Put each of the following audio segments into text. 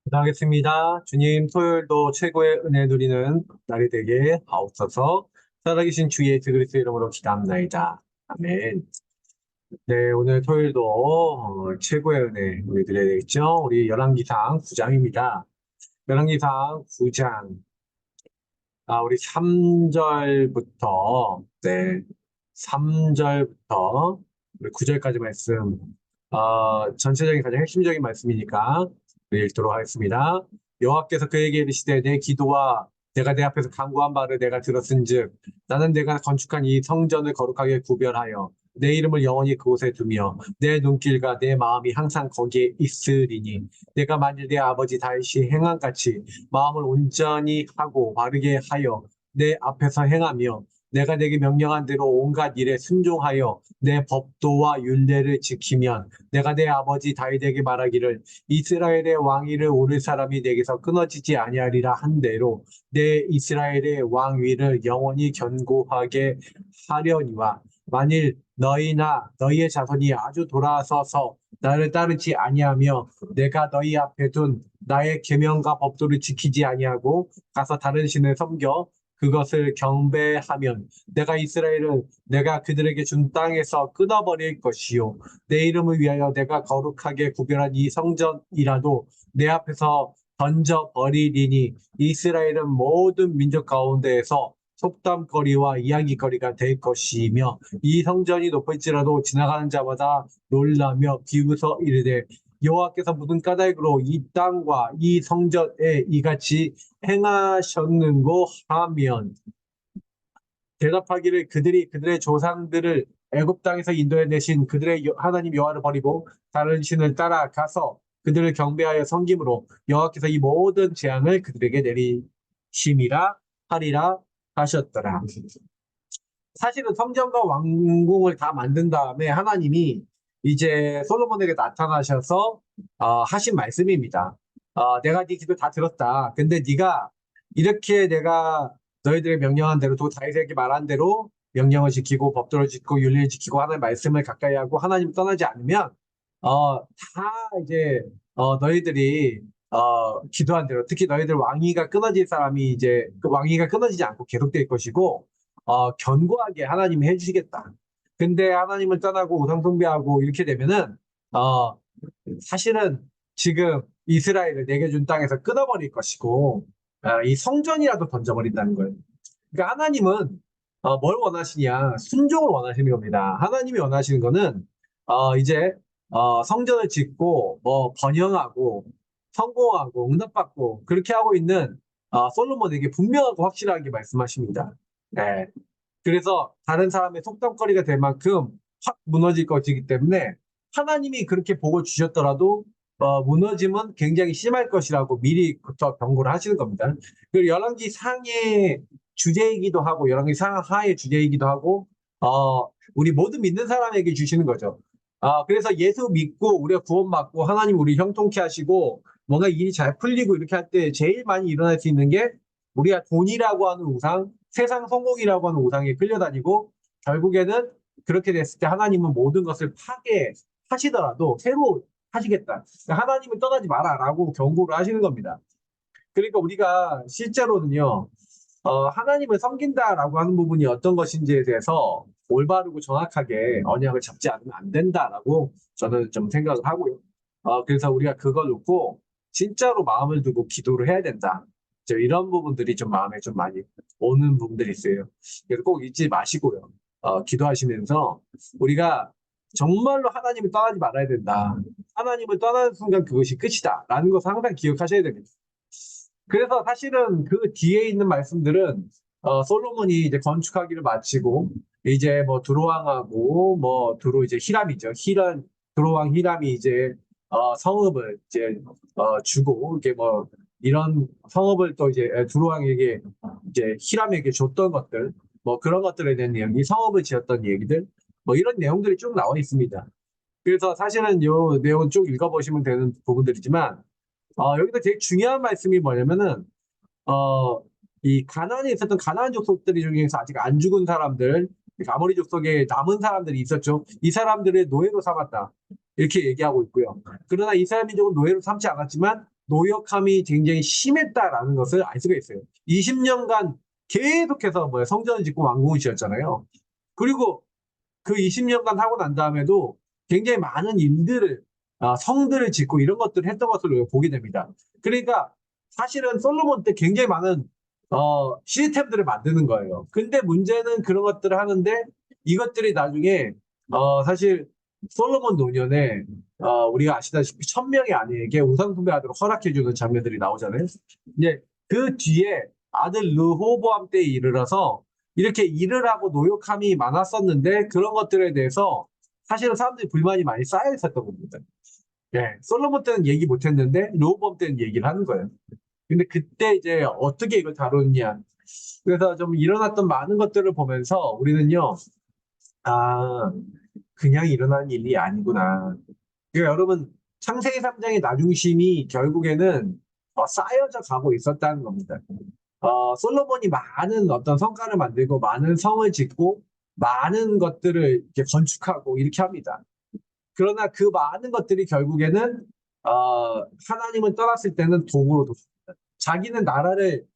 기도하겠습니다. 주님, 토요일도 최고의 은혜 누리는 날이 되게 하옵소서. 살아계신 주 예수 그리스도 이름으로 기도합나이다. 아멘. 네, 오늘 토요일도 최고의 은혜 우리 드려야 되겠죠? 우리 열왕기상 9장입니다. 열왕기상 9장, 우리 3절부터, 네, 3절부터 우리 9절까지 말씀, 전체적인 가장 핵심적인 말씀이니까 우리 읽도록 하겠습니다. 여호와께서 그에게 이르시되 내 기도와 내가 내 앞에서 간구한 바를 내가 들었은즉 나는 내가 건축한 이 성전을 거룩하게 구별하여 내 이름을 영원히 그곳에 두며 내 눈길과 내 마음이 항상 거기에 있으리니 내가 만일 내 아버지 다윗이 행한 같이 마음을 온전히 하고 바르게 하여 내 앞에서 행하며 내가 내게 명령한 대로 온갖 일에 순종하여 내 법도와 율례를 지키면 내가 내 아버지 다윗에게 말하기를 이스라엘의 왕위를 오를 사람이 내게서 끊어지지 아니하리라 한 대로 내 이스라엘의 왕위를 영원히 견고하게 하려니와 만일 너희나 너희의 자손이 아주 돌아서서 나를 따르지 아니하며 내가 너희 앞에 둔 나의 계명과 법도를 지키지 아니하고 가서 다른 신을 섬겨 그것을 경배하면 내가 이스라엘을 내가 그들에게 준 땅에서 끊어버릴 것이요 내 이름을 위하여 내가 거룩하게 구별한 이 성전이라도 내 앞에서 던져버리리니 이스라엘은 모든 민족 가운데에서 속담거리와 이야기거리가 될 것이며 이 성전이 높을지라도 지나가는 자마다 놀라며 비웃어 이르되 여호와께서 무슨 까닭으로 이 땅과 이 성전에 이같이 행하셨는고 하면 대답하기를 그들이 그들의 조상들을 애굽 땅에서 인도해 내신 그들의 하나님 여호와를 버리고 다른 신을 따라가서 그들을 경배하여 섬김으로 여호와께서 이 모든 재앙을 그들에게 내리심이라 하리라 하셨더라. 사실은 성전과 왕궁을 다 만든 다음에 하나님이 이제 솔로몬에게 나타나셔서 하신 말씀입니다. 내가 네 기도 다 들었다. 근데 네가 이렇게 내가 너희들의 명령한 대로 또 다윗에게 말한 대로 명령을 지키고 법도를 지키고 윤리를 지키고 하나님의 말씀을 가까이 하고 하나님 떠나지 않으면 다 이제 너희들이 기도한 대로 특히 너희들 왕위가 끊어질 사람이 이제 그 왕위가 끊어지지 않고 계속될 것이고 견고하게 하나님이 해주시겠다. 근데 하나님을 떠나고 우상 숭배하고 이렇게 되면은 어, 사실은 지금 이스라엘을 내게 준 땅에서 끊어버릴 것이고 이 성전이라도 던져버린다는 거예요. 그러니까 하나님은 뭘 원하시냐? 순종을 원하시는 겁니다. 하나님이 원하시는 거는 이제 성전을 짓고 뭐 번영하고 성공하고 응답받고 그렇게 하고 있는 솔로몬에게 분명하고 확실하게 말씀하십니다. 네. 그래서 다른 사람의 속담거리가 될 만큼 확 무너질 것이기 때문에 하나님이 그렇게 복을 주셨더라도 무너짐은 굉장히 심할 것이라고 미리부터 경고를 하시는 겁니다. 그리고 열왕기 상의 주제이기도 하고 열왕기 상하의 주제이기도 하고 우리 모든 믿는 사람에게 주시는 거죠. 그래서 예수 믿고 우리가 구원받고 하나님 우리 형통케 하시고 뭔가 일이 잘 풀리고 이렇게 할 때 제일 많이 일어날 수 있는 게 우리가 돈이라고 하는 우상, 세상 성공이라고 하는 우상에 끌려다니고 결국에는 그렇게 됐을 때 하나님은 모든 것을 파괴하시더라도 새로 하시겠다. 그러니까 하나님을 떠나지 마라라고 경고를 하시는 겁니다. 그러니까 우리가 실제로는요, 하나님을 섬긴다라고 하는 부분이 어떤 것인지에 대해서 올바르고 정확하게 언약을 잡지 않으면 안 된다라고 저는 좀 생각을 하고요. 그래서 우리가 그걸 놓고 진짜로 마음을 두고 기도를 해야 된다. 이런 부분들이 좀 마음에 좀 많이 오는 부분들이 있어요. 그래서 꼭 잊지 마시고요. 기도하시면서 우리가 정말로 하나님을 떠나지 말아야 된다. 하나님을 떠나는 순간 그것이 끝이다. 라는 것을 항상 기억하셔야 됩니다. 그래서 사실은 그 뒤에 있는 말씀들은 솔로몬이 이제 건축하기를 마치고 이제 뭐 두로왕하고 뭐 두로 이제 히람이죠. 두로왕 히람이 이제 성읍을 이제 주고 이게 뭐 이런 성읍을 또 이제 두로왕에게 이제 히람에게 줬던 것들 뭐 그런 것들에 대한 내용, 이 성읍을 지었던 얘기들 뭐 이런 내용들이 쭉 나와 있습니다. 그래서 사실은 이 내용은 쭉 읽어보시면 되는 부분들이지만 여기서 되게 중요한 말씀이 뭐냐면은, 어, 이 가나안에 있었던 가나안 족속들 중에서 아직 안 죽은 사람들, 아모리 족속에 남은 사람들이 있었죠. 이 사람들을 노예로 삼았다. 이렇게 얘기하고 있고요. 그러나 이스라엘 민족은 노예로 삼지 않았지만 노역함이 굉장히 심했다라는 것을 알 수가 있어요. 20년간 계속해서 성전을 짓고 왕궁을 지었잖아요. 그리고 그 20년간 하고 난 다음에도 굉장히 많은 일들을, 성들을 짓고 이런 것들을 했던 것으로 보게 됩니다. 그러니까 사실은 솔로몬 때 굉장히 많은 시스템들을 만드는 거예요. 근데 문제는 그런 것들을 하는데 이것들이 나중에 사실 솔로몬 노년에 우리가 아시다시피 1000명의 아내에게 우상 숭배하도록 허락해주는 장면들이 나오잖아요. 이제 그 뒤에 아들 르호보암 때에 이르러서 이렇게 일을 하고 노역함이 많았었는데 그런 것들에 대해서 사실은 사람들이 불만이 많이 쌓여 있었던 겁니다. 예, 솔로몬 때는 얘기 못했는데 르호보암 때는 얘기를 하는 거예요. 근데 그때 이제 어떻게 이걸 다루느냐. 그래서 좀 일어났던 많은 것들을 보면서 우리는요, 아, 그냥 일어난 일이 아니구나. 그러니까 여러분, 창세기 3장의 나중심이 결국에는 쌓여져 가고 있었다는 겁니다. 솔로몬이 많은 어떤 성과를 만들고 많은 성을 짓고 많은 것들을 이렇게 건축하고 이렇게 합니다. 그러나 그 많은 것들이 결국에는 하나님을 떠났을 때는 도구로 뒀습니다. 자기는 나라를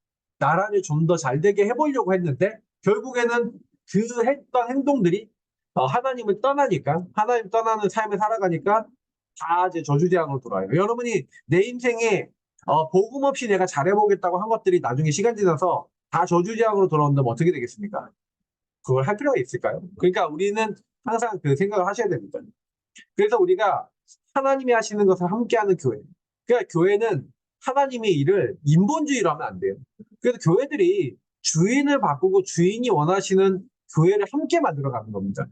좀 더 잘 되게 해보려고 했는데 결국에는 그 했던 행동들이 하나님을 떠나니까 하나님 떠나는 삶을 살아가니까 다 이제 저주재앙으로 돌아와요. 여러분이 내 인생에 복음 없이 내가 잘해보겠다고 한 것들이 나중에 시간 지나서 다 저주재앙으로 돌아온다면 어떻게 되겠습니까? 그걸 할 필요가 있을까요? 그러니까 우리는 항상 그 생각을 하셔야 됩니다. 그래서 우리가 하나님이 하시는 것을 함께하는 교회. 그러니까 교회는 하나님의 일을 인본주의로 하면 안 돼요. 그래서 교회들이 주인을 바꾸고 주인이 원하시는 교회를 함께 만들어가는 겁니다.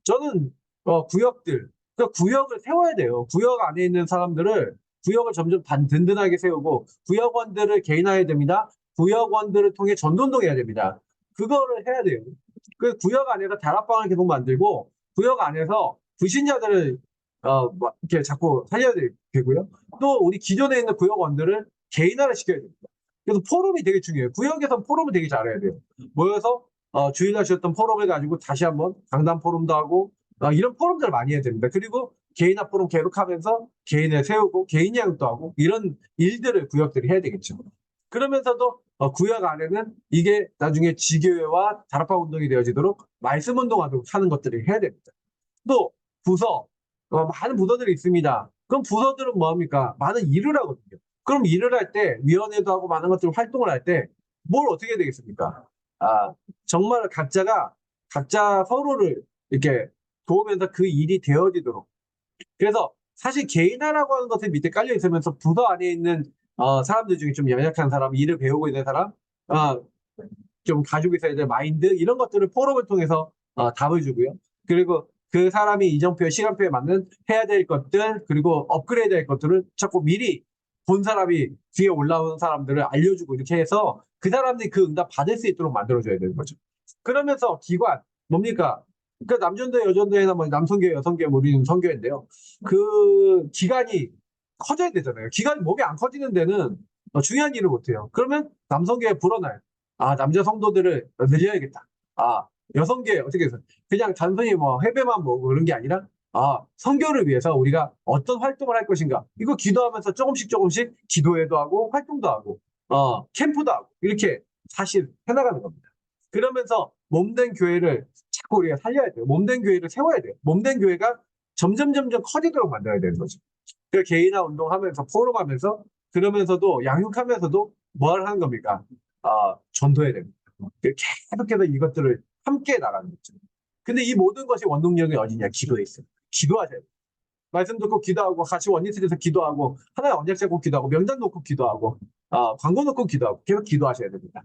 저는 구역들, 그러니까 구역을 세워야 돼요. 구역 안에 있는 사람들을 구역을 점점 든든하게 세우고 구역원들을 개인화해야 됩니다. 구역원들을 통해 전도운동해야 됩니다. 그거를 해야 돼요. 그 구역 안에서 다락방을 계속 만들고 구역 안에서 불신자들을 이렇게 자꾸 살려야 되고요. 또 우리 기존에 있는 구역원들을 개인화를 시켜야 됩니다. 그래서 포럼이 되게 중요해요. 구역에서 포럼을 되게 잘해야 돼요. 모여서 주일 하셨던 포럼을 가지고 다시 한번 강단 포럼도 하고 이런 포럼들을 많이 해야 됩니다. 그리고 개인화 포럼 계속하면서 개인을 세우고 개인 양육도 하고 이런 일들을 구역들이 해야 되겠죠. 그러면서도 구역 안에는 이게 나중에 지교회와 다락방 운동이 되어지도록 말씀 운동하도록 하는 것들을 해야 됩니다. 또 부서, 많은 부서들이 있습니다. 그럼 부서들은 뭐합니까? 많은 일을 하거든요. 그럼 일을 할 때 위원회도 하고 많은 것들 활동을 할 때 뭘 어떻게 해야 되겠습니까? 정말 각자 서로를 이렇게 도우면서 그 일이 되어지도록. 그래서 사실 개인화라고 하는 것을 밑에 깔려 있으면서 부서 안에 있는 사람들 중에 좀 연약한 사람, 일을 배우고 있는 사람, 좀 가지고 있어야 될 마인드 이런 것들을 포럼을 통해서 답을 주고요. 그리고 그 사람이 이정표, 시간표에 맞는 해야 될 것들 그리고 업그레이드 할 것들을 자꾸 미리 본 사람이 뒤에 올라오는 사람들을 알려주고 이렇게 해서 그 사람들이 그 응답 받을 수 있도록 만들어줘야 되는 거죠. 그러면서 기관 뭡니까? 그 남전도 여전도회나 뭐 남성교회, 여성교회, 뭐 우리는 성교회인데요. 그 기관이 커져야 되잖아요. 기관이 몸이 안 커지는 데는 중요한 일을 못해요. 그러면 남성교회 불어나요. 남자 성도들을 늘려야겠다. 여성계 어떻게 해서 그냥 단순히 뭐 회배만 보고 그런 게 아니라 선교를 위해서 우리가 어떤 활동을 할 것인가 이거 기도하면서 조금씩 기도회도 하고 활동도 하고 캠프도 하고 이렇게 사실 해나가는 겁니다. 그러면서 몸된 교회를 자꾸 우리가 살려야 돼요. 몸된 교회를 세워야 돼요. 몸된 교회가 점점 커지도록 만들어야 되는 거죠. 그 개인화 운동하면서 포럼하면서 그러면서도 양육하면서도 뭘 하는 겁니까? 전도해야 됩니다. 계속해서 이것들을 함께 나가는 거죠. 근데 이 모든 것이 원동력이 어디냐? 기도에 있어요. 기도하셔야 돼요. 말씀 듣고 기도하고 같이 원리스에서 기도하고 하나의 언약 잡고 기도하고 명단 놓고 기도하고 광고 놓고 기도하고 계속 기도하셔야 됩니다.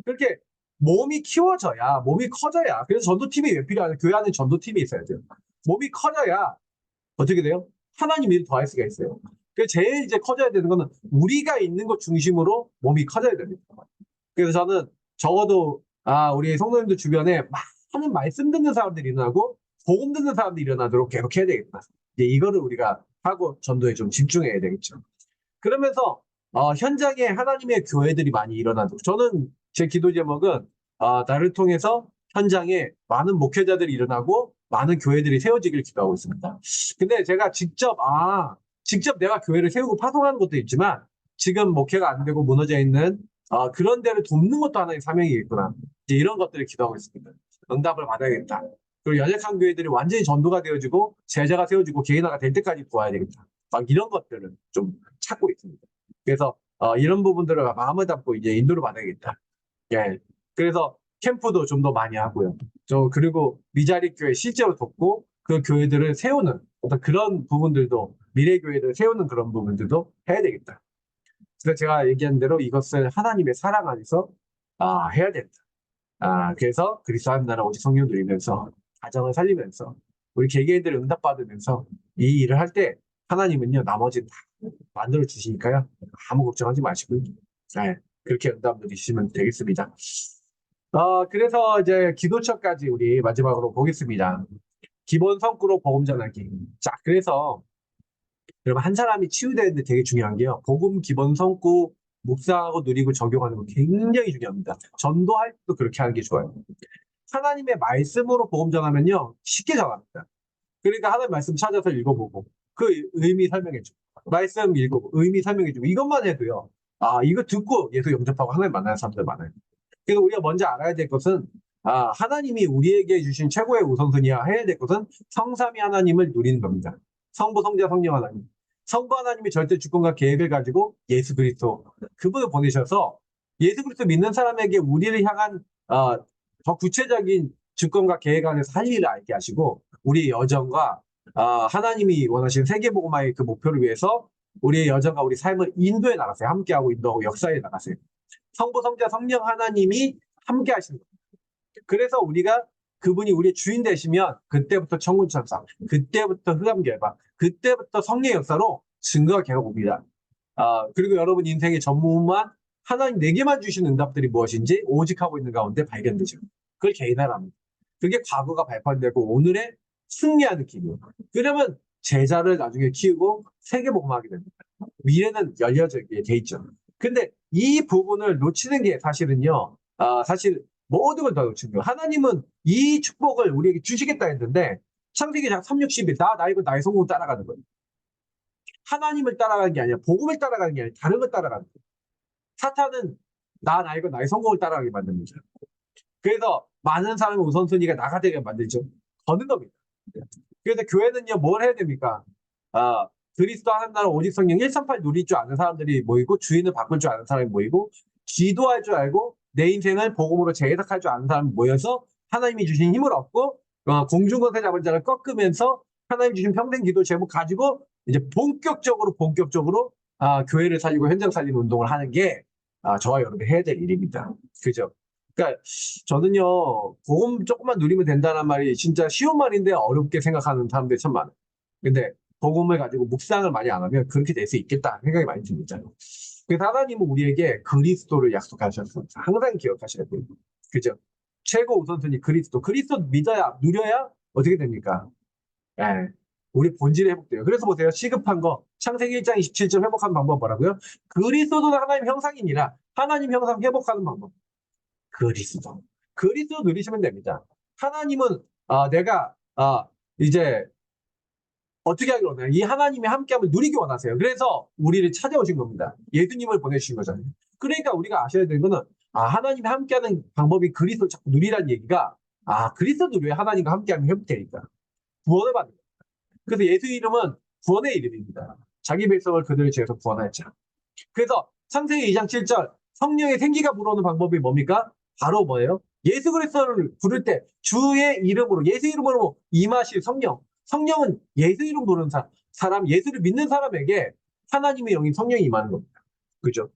그렇게 몸이 키워져야 몸이 커져야 그래서 전도팀이 왜 필요하냐? 교회 안에 전도팀이 있어야 돼요. 몸이 커져야 어떻게 돼요? 하나님 일을 더할 수가 있어요. 그래서 제일 이제 커져야 되는 거는 우리가 있는 것 중심으로 몸이 커져야 됩니다. 그래서 저는 적어도 우리 성도님들 주변에 많은 말씀 듣는 사람들이 일어나고 복음 듣는 사람들이 일어나도록 계속 해야 되겠다. 이제 이거를 우리가 하고 전도에 좀 집중해야 되겠죠. 그러면서 현장에 하나님의 교회들이 많이 일어나도록 저는 제 기도 제목은 나를 통해서 현장에 많은 목회자들이 일어나고 많은 교회들이 세워지길 기도하고 있습니다. 근데 제가 직접 직접 내가 교회를 세우고 파송하는 것도 있지만 지금 목회가 안 되고 무너져 있는 그런 데를 돕는 것도 하나의 사명이겠구나. 이제 이런 것들을 기도하고 있습니다. 응답을 받아야겠다. 그리고 연약한 교회들이 완전히 전도가 되어지고 제자가 세워지고 개인화가 될 때까지 구해야 되겠다. 막 이런 것들을 좀 찾고 있습니다. 그래서 이런 부분들을 마음을 담고 이제 인도를 받아야겠다. 예. 그래서 캠프도 좀 더 많이 하고요. 그리고 미자립 교회 실제로 돕고 그 교회들을 세우는 어떤 그런 부분들도 미래 교회를 세우는 그런 부분들도 해야 되겠다. 그래서 제가 얘기한 대로 이것을 하나님의 사랑 안에서 해야 된다. 그래서 그리스도 한 나라 오직 성령 누리면서 가정을 살리면서 우리 개개인들을 응답받으면서 이 일을 할 때 하나님은요 나머지는 다 만들어 주시니까요 아무 걱정하지 마시고요. 네, 그렇게 응답 누리시면 되겠습니다. 그래서 이제 기도처까지 우리 마지막으로 보겠습니다. 기본 성구로 복음 전하기. 자, 그래서 여러분 한 사람이 치유되는데 되게 중요한 게요. 복음 기본 성구 묵상하고 누리고 적용하는 거 굉장히 중요합니다. 전도할 때도 그렇게 하는 게 좋아요. 하나님의 말씀으로 복음 전하면요 쉽게 전합니다. 그러니까 하나님 말씀 찾아서 읽어보고 그 의미 설명해주고 말씀 읽어보고 의미 설명해주고 이것만 해도요. 이거 듣고 예수 영접하고 하나님 만나는 사람들 많아요. 그래서 우리가 먼저 알아야 될 것은 하나님이 우리에게 주신 최고의 우선순위야 해야 될 것은 성삼위 하나님을 누리는 겁니다. 성부, 성자, 성령 하나님. 성부 하나님이 절대 주권과 계획을 가지고 예수 그리스도 그분을 보내셔서 예수 그리스도 믿는 사람에게 우리를 향한 더 구체적인 주권과 계획 안에서 할 일을 알게 하시고 우리의 여정과 하나님이 원하시는 세계복음화의 그 목표를 위해서 우리의 여정과 우리 삶을 인도에 나가세요. 함께하고 인도하고 역사에 나가세요. 성부, 성자, 성령 하나님이 함께 하시는 겁니다. 그래서 우리가 그분이 우리의 주인 되시면 그때부터 천군천사, 그때부터 흑암결박, 그때부터 성령의 역사로 증거가 계속 옵니다. 그리고 여러분 인생의 전무만 하나님 내게만 주신 응답들이 무엇인지 오직 하고 있는 가운데 발견되죠. 그걸 개인화랍니다. 그게 과거가 발판되고 오늘의 승리하는 길이에요. 그러면 제자를 나중에 키우고 세계복음하게 됩니다. 미래는 열려져 돼 있죠. 근데 이 부분을 놓치는 게 사실은요. 사실 모든 걸 다 놓치는 거예요. 하나님은 이 축복을 우리에게 주시겠다 했는데 창세기 360일 나 이거 나의 성공을 따라가는 거예요. 하나님을 따라가는 게 아니라 복음을 따라가는 게 아니라 다른 걸 따라가는 거예요. 사탄은 나 이거 나의 성공을 따라가게 만듭니다. 그래서 많은 사람의 우선순위가 나가 되게 만들죠. 거는 겁니다. 그래서 교회는요 뭘 해야 됩니까? 그리스도 한 나라 오직 성령 138 누릴 줄 아는 사람들이 모이고 주인을 바꿀 줄 아는 사람이 모이고 기도할 줄 알고 내 인생을 복음으로 재해석할 줄 아는 사람이 모여서 하나님이 주신 힘을 얻고 공중권세 잡은 자를 꺾으면서 하나님 주신 평생 기도 제목 가지고 이제 본격적으로 교회를 살리고 현장 살리는 운동을 하는 게 저와 여러분이 해야 될 일입니다. 그죠? 그러니까 저는요 복음 조금만 누리면 된다는 말이 진짜 쉬운 말인데 어렵게 생각하는 사람들이 참 많아요. 근데 복음을 가지고 묵상을 많이 안 하면 그렇게 될 수 있겠다 생각이 많이 듭니다. 그래서 하나님은 우리에게 그리스도를 약속하셨습니다. 항상 기억하셔야 돼요. 그죠? 최고 우선순위 그리스도 믿어야 누려야 어떻게 됩니까? 예. 우리 본질이 회복돼요. 그래서 보세요. 시급한 거 창세기 1장 27절 회복하는 방법 뭐라고요? 그리스도는 하나님 형상이니라. 하나님 형상 회복하는 방법. 그리스도 누리시면 됩니다. 하나님은 내가 이제 어떻게 하길 원해요? 이 하나님의 함께함을 누리기 원하세요. 그래서 우리를 찾아오신 겁니다. 예수님을 보내주신 거잖아요. 그러니까 우리가 아셔야 되는 거는 하나님이 함께하는 방법이 그리스도를 자꾸 누리라는 얘기가 그리스도 누려야 하나님과 함께하면 회복되니까 구원을 받는 거예요. 그래서 예수 이름은 구원의 이름입니다. 자기 백성을 그들을 죄에서 구원하였죠. 그래서 창세기 2장 7절 성령의 생기가 불어오는 방법이 뭡니까? 바로 뭐예요? 예수 그리스도를 부를 때 주의 이름으로 예수 이름으로 임하실 성령은 예수 이름 부르는 사람 예수를 믿는 사람에게 하나님의 영인 성령이 임하는 겁니다. 그죠?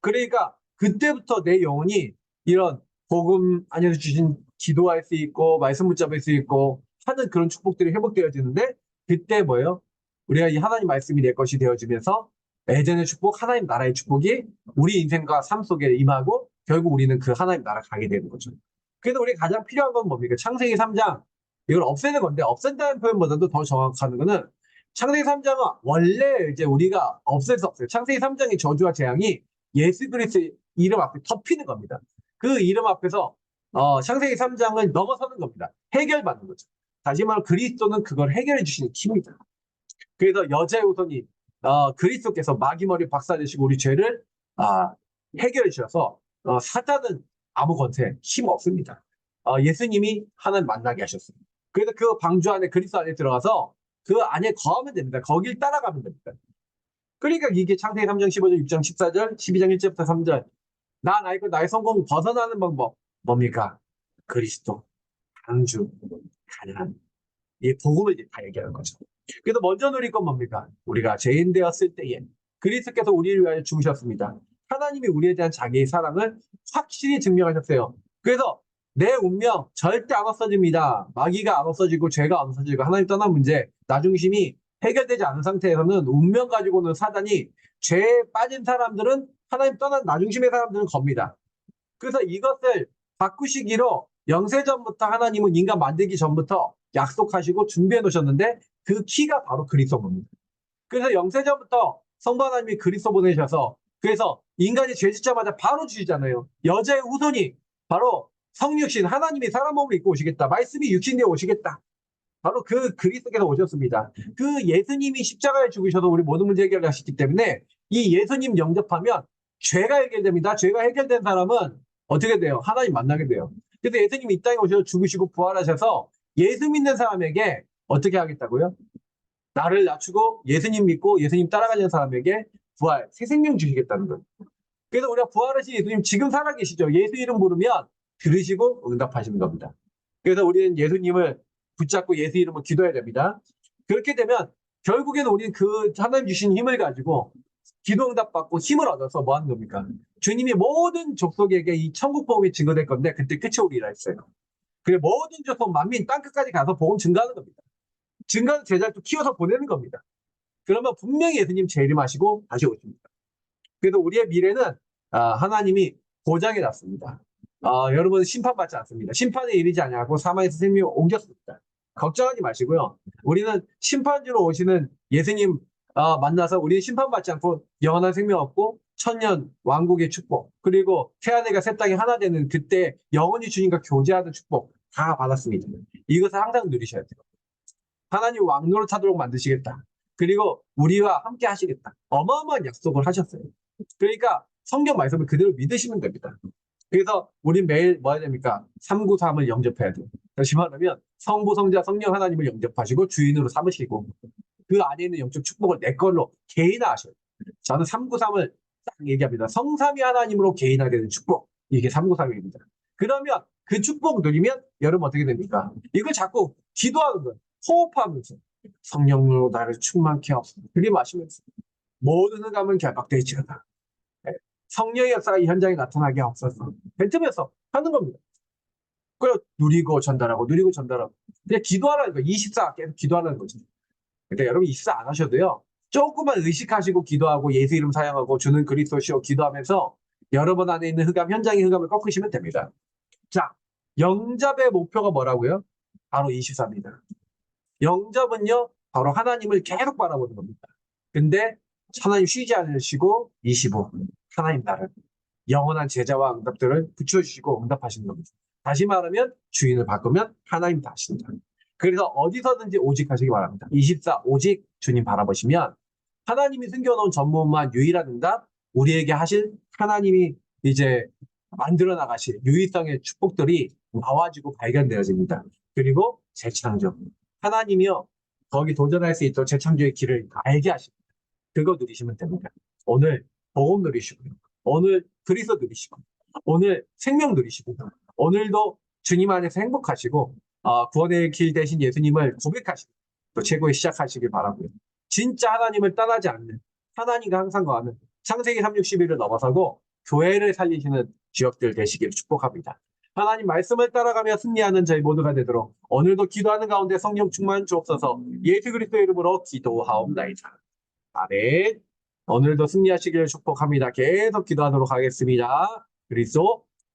그러니까 그때부터 내 영혼이 이런 복음 안에서 주신 기도할 수 있고 말씀 붙잡을 수 있고 하는 그런 축복들이 회복되어지는데 그때 뭐예요? 우리가 이 하나님 말씀이 내 것이 되어지면서 예전의 축복, 하나님 나라의 축복이 우리 인생과 삶 속에 임하고 결국 우리는 그 하나님 나라 가게 되는 거죠. 그래서 우리가 가장 필요한 건 뭡니까? 창세기 3장 이걸 없애는 건데 없앤다는 표현보다도 더 정확한 거는 창세기 3장은 원래 이제 우리가 없앨 수 없어요. 창세기 3장의 저주와 재앙이 예수 그리스도의 이름 앞에 덮이는 겁니다. 그 이름 앞에서 창세기 3장을 넘어서는 겁니다. 해결받는 거죠. 다시 말하면 그리스도는 그걸 해결해 주시는 킵니다. 그래서 여자의 우선이 그리스도께서 마귀머리 박살내시고 우리 죄를 해결해 주셔서 사단은 아무 권세, 힘 없습니다. 예수님이 하나님 만나게 하셨습니다. 그래서 그 방주 안에 그리스도 안에 들어가서 그 안에 거하면 됩니다. 거길 따라가면 됩니다. 그러니까 이게 창세기 3장 15절, 6장 14절, 12장 1절부터 3절. 나이고 나의 성공 벗어나는 방법 뭡니까? 그리스도, 방주, 가난. 이 복음을 이제 다 얘기하는 거죠. 그래서 먼저 누릴 건 뭡니까? 우리가 죄인 되었을 때에 그리스도께서 우리를 위하여 죽으셨습니다. 하나님이 우리에 대한 자기의 사랑을 확실히 증명하셨어요. 그래서 내 운명 절대 안 없어집니다. 마귀가 안 없어지고 죄가 안 없어지고 하나님 떠난 문제, 나중심이 해결되지 않은 상태에서는 운명 가지고는 사단이 죄에 빠진 사람들은 하나님 떠난 나중심의 사람들은 겁니다. 그래서 이것을 바꾸시기로 영세전부터 하나님은 인간 만들기 전부터 약속하시고 준비해 놓으셨는데 그 키가 바로 그리스도입니다. 그래서 영세전부터 성부 하나님이 그리스도 보내셔서 그래서 인간이 죄 짓자마자 바로 주시잖아요. 여자의 후손이 바로 성육신 하나님이 사람 몸을 입고 오시겠다. 말씀이 육신되어 오시겠다. 바로 그 그리스도께서 오셨습니다. 그 예수님이 십자가에 죽으셔서 우리 모든 문제 해결을 하셨기 때문에 이 예수님 영접하면 죄가 해결됩니다. 죄가 해결된 사람은 어떻게 돼요? 하나님 만나게 돼요. 그래서 예수님이 이 땅에 오셔서 죽으시고 부활하셔서 예수 믿는 사람에게 어떻게 하겠다고요? 나를 낮추고 예수님 믿고 예수님 따라가는 사람에게 부활, 새 생명 주시겠다는 거예요. 그래서 우리가 부활하신 예수님 지금 살아계시죠. 예수 이름 부르면 들으시고 응답하시는 겁니다. 그래서 우리는 예수님을 붙잡고 예수 이름으로 기도해야 됩니다. 그렇게 되면 결국에는 우리는 그 하나님 주신 힘을 가지고 기도 응답 받고 힘을 얻어서 뭐 하는 겁니까? 주님이 모든 족속에게 이 천국 복음이 증거될 건데 그때 끝이 오리라 했어요. 그래 모든 족속 만민 땅끝까지 가서 복음 증거하는 겁니다. 증거하는 제자도 키워서 보내는 겁니다. 그러면 분명히 예수님 재림하시고 다시 오십니다. 그래서 우리의 미래는 하나님이 보장해 놨습니다. 여러분 심판받지 않습니다. 심판에 이르지 아니하고 사망에서 생명을 옮겼습니다. 걱정하지 마시고요. 우리는 심판주로 오시는 예수님 만나서 우리는 심판받지 않고 영원한 생명 얻고 천년 왕국의 축복 그리고 새하늘과 새 땅이 하나 되는 그때 영원히 주님과 교제하는 축복 다 받았습니다. 이것을 항상 누리셔야 돼요. 하나님 왕노릇하도록 만드시겠다. 그리고 우리와 함께 하시겠다. 어마어마한 약속을 하셨어요. 그러니까 성경 말씀을 그대로 믿으시면 됩니다. 그래서 우리 매일 뭐 해야 됩니까? 393을 영접해야 돼요. 다시 말하면 성부, 성자, 성령 하나님을 영접하시고 주인으로 삼으시고 그 안에 있는 영적 축복을 내 걸로 개인화하셔요. 저는 393을 딱 얘기합니다. 성삼위 하나님으로 개인화되는 되는 축복. 이게 393입니다. 그러면 그 축복 누리면 여러분 어떻게 됩니까? 이걸 자꾸 기도하는 거예요. 호흡하면서 성령으로 나를 충만케 하옵소서. 들이마시면서 모든 흑암은 결박되지어다. 성령의 역사가 이 현장에 나타나게 하옵소서. 뱉으면서 하는 겁니다. 그걸 누리고 전달하고 누리고 전달하고 그냥 기도하라는 거예요. 24 계속 기도하라는 거죠. 근데 여러분 24 안 하셔도요. 조금만 의식하시고 기도하고 예수 이름 사용하고 주는 그리스도시오 기도하면서 여러분 안에 있는 흑암 현장의 흑암을 꺾으시면 됩니다. 자, 영접의 목표가 뭐라고요? 바로 24입니다. 영접은요, 바로 하나님을 계속 바라보는 겁니다. 근데 하나님 쉬지 않으시고 25, 하나님 나를 영원한 제자와 응답들을 붙여주시고 응답하시는 겁니다. 다시 말하면 주인을 바꾸면 하나님 다 하신다. 그래서 어디서든지 오직 하시기 바랍니다. 24, 오직 주님 바라보시면 하나님이 숨겨놓은 전무후무한 유일한 응답, 우리에게 하실 하나님이 이제 만들어 나가실 유일성의 축복들이 나와지고 발견되어집니다. 그리고 재창조. 하나님이요, 거기 도전할 수 있도록 재창조의 길을 알게 하십니다. 그거 누리시면 됩니다. 오늘 복음 누리시고요. 오늘 그리스도 누리시고, 오늘 생명 누리시고, 오늘도 주님 안에서 행복하시고, 구원의 길 대신 예수님을 고백하시고, 또 최고의 시작하시길 바라고요. 진짜 하나님을 떠나지 않는, 하나님과 항상 거하는 창세기 361을 넘어서고 교회를 살리시는 지역들 되시기를 축복합니다. 하나님 말씀을 따라가며 승리하는 저희 모두가 되도록 오늘도 기도하는 가운데 성령 충만 주옵소서. 예수 그리스도의 이름으로 기도하옵나이다. 아멘. 오늘도 승리하시기를 축복합니다. 계속 기도하도록 하겠습니다. 그리스도